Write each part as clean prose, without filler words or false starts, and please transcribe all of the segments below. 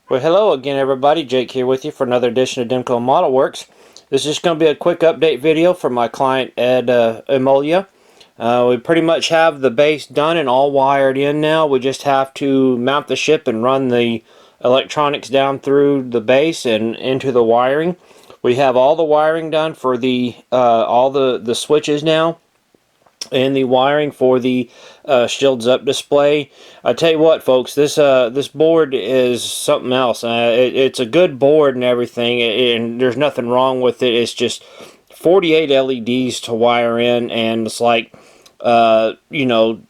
Well, hello again, everybody. Jake here with you for another edition of Demko Modelworks. This is just going to be a quick update video for my client, Ed Emolia. We pretty much have the base done and all wired in now. We just have to mount the ship and run the electronics down through the base and into the wiring. We have all the wiring done for the all the switches now, and the wiring for the shields up display. I tell you what, folks, this board is something else. It's a good board and everything, and there's nothing wrong with it. It's just 48 LEDs to wire in, and it's like you know,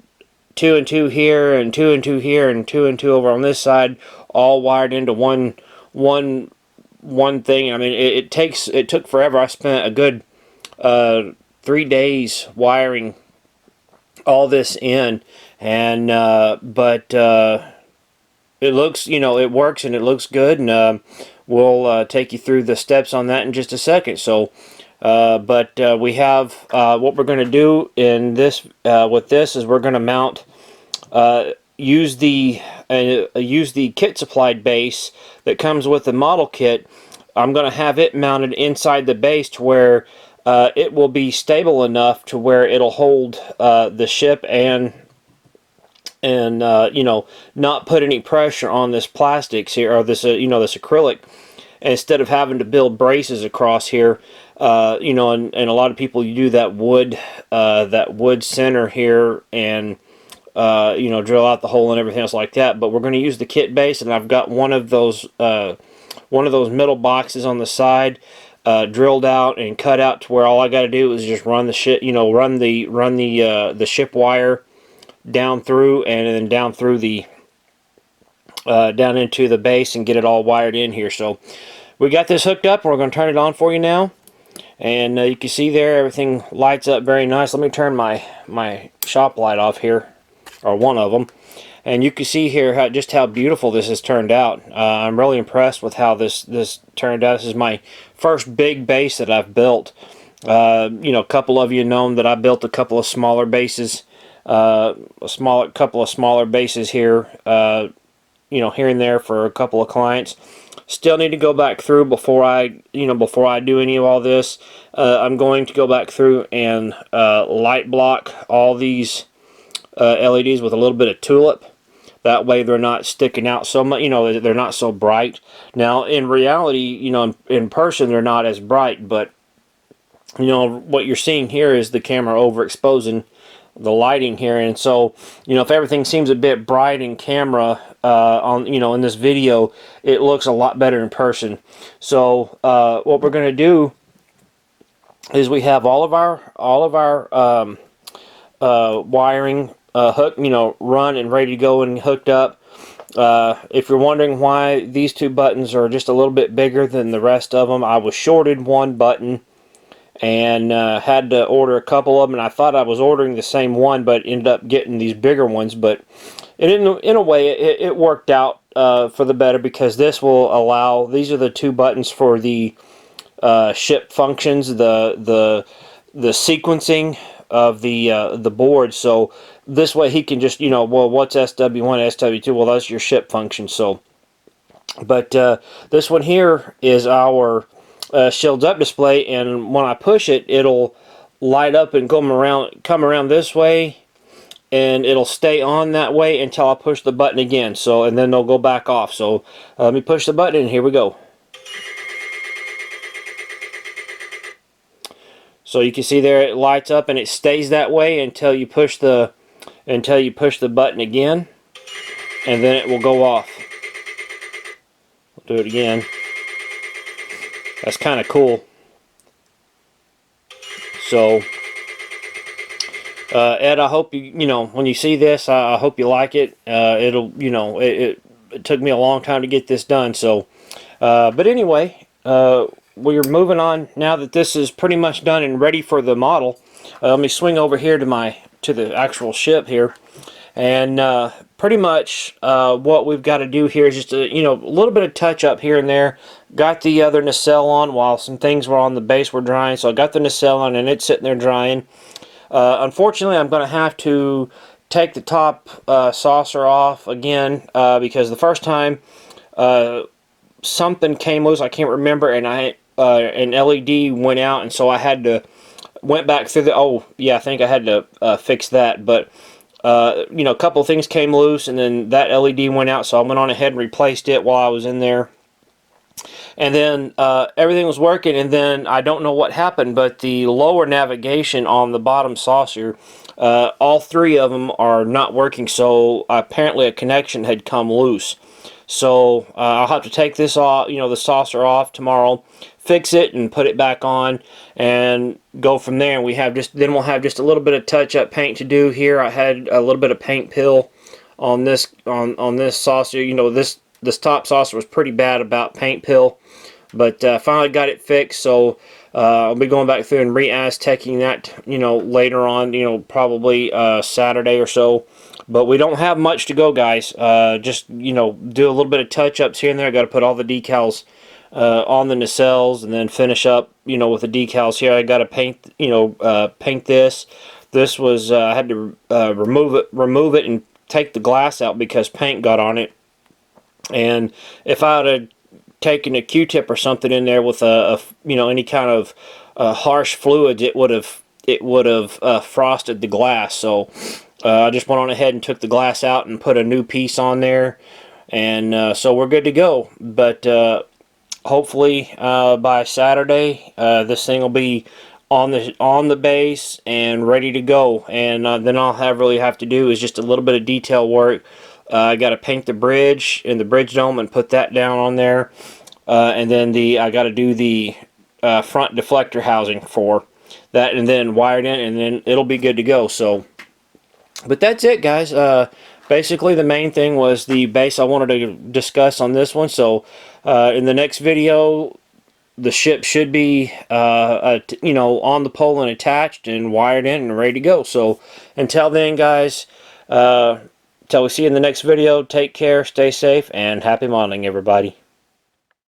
2 and 2 here, and 2 and 2 here, and 2 and 2 over on this side, all wired into one thing. I mean, it took forever. I spent a good 3 days wiring all this in, and it looks, it works and it looks good, and we'll take you through the steps on that in just a second. So we have what we're going to do in this with this is we're going to mount use the kit supplied base that comes with the model kit. I'm going to have it mounted inside the base to where it will be stable enough to where it'll hold the ship and not put any pressure on this plastics here, or this this acrylic, instead of having to build braces across here. And a lot of people, you do that wood center here, and drill out the hole and everything else like that. But we're going to use the kit base, and I've got one of those middle boxes on the side drilled out and cut out to where all I got to do is just run the ship, run the ship wire down through, and then down through the down into the base, and get it all wired in here. So we got this hooked up, and we're going to turn it on for you now. And you can see there everything lights up very nice. Let me turn my shop light off here, or one of them. And you can see here just how beautiful this has turned out. I'm really impressed with how this turned out. This is my first big base that I've built. A couple of you know that I built a couple of smaller bases, couple of smaller bases here, here and there for a couple of clients. Still need to go back through before I do any of all this. I'm going to go back through and light block all these LEDs with a little bit of tulip. That way they're not sticking out so much, they're not so bright. Now in reality, in person they're not as bright, but what you're seeing here is the camera overexposing the lighting here. And so, if everything seems a bit bright in camera in this video, it looks a lot better in person. So what we're going to do is we have all of our wiring hooked, run and ready to go and hooked up. If you're wondering why these two buttons are just a little bit bigger than the rest of them, I was shorted one button and had to order a couple of them, and I thought I was ordering the same one, but ended up getting these bigger ones. But in a way it worked out for the better, because this will allow, these are the two buttons for the ship functions, the sequencing of the board. So this way he can just, well, what's SW1, SW2? Well, that's your ship function. So, but this one here is our shields up display, and when I push it, it'll light up and come around this way, and it'll stay on that way until I push the button again. So, and then they'll go back off. So let me push the button, and here we go. So you can see there it lights up, and it stays that way until you push the button again, and then it will go off. We'll do it again. That's kind of cool. So Ed, I hope you when you see this, I hope you like it. It took me a long time to get this done. So but anyway, we're moving on now that this is pretty much done and ready for the model. Let me swing over here to the actual ship here, and pretty much what we've got to do here is just a little bit of touch up here and there. Got the other nacelle on while some things were on the base were drying, so I got the nacelle on and it's sitting there drying. Unfortunately, I'm going to have to take the top saucer off again because the first time something came loose. I can't remember, and an LED went out, and so I had to went back through the. Oh yeah, I think I had to fix that, but. You know, a couple of things came loose, and then that LED went out, so I went on ahead and replaced it while I was in there. And then everything was working, and then I don't know what happened, but the lower navigation on the bottom saucer, all three of them are not working, so apparently a connection had come loose. So I'll have to take this off, you know, the saucer off tomorrow, fix it and put it back on, and go from there. And we'll have just a little bit of touch-up paint to do here. I had a little bit of paint pill on this saucer. You know, this top saucer was pretty bad about paint pill, but finally got it fixed. So I'll be going back through and re-Aztecing that, you know, later on, you know, probably Saturday or so. But we don't have much to go, guys. Just, you know, do a little bit of touch-ups here and there. I got to put all the decals on the nacelles and then finish up, you know, with the decals here. I got to paint, you know, paint this. This was I had to remove it and take the glass out because paint got on it. And if I had taken a Q-tip or something in there with you know, any kind of harsh fluids, it would have frosted the glass. So I just went on ahead and took the glass out and put a new piece on there, and so we're good to go. But hopefully by Saturday this thing will be on the base and ready to go, and then all really have to do is just a little bit of detail work. I got to paint the bridge and the bridge dome and put that down on there, and then I got to do the front deflector housing for that, and then wire it in, and then it'll be good to go. So, but that's it, guys. Basically, the main thing was the base I wanted to discuss on this one. So, in the next video, the ship should be, you know, on the pole and attached and wired in and ready to go. So, until then, guys, until we see you in the next video, take care, stay safe, and happy modeling, everybody.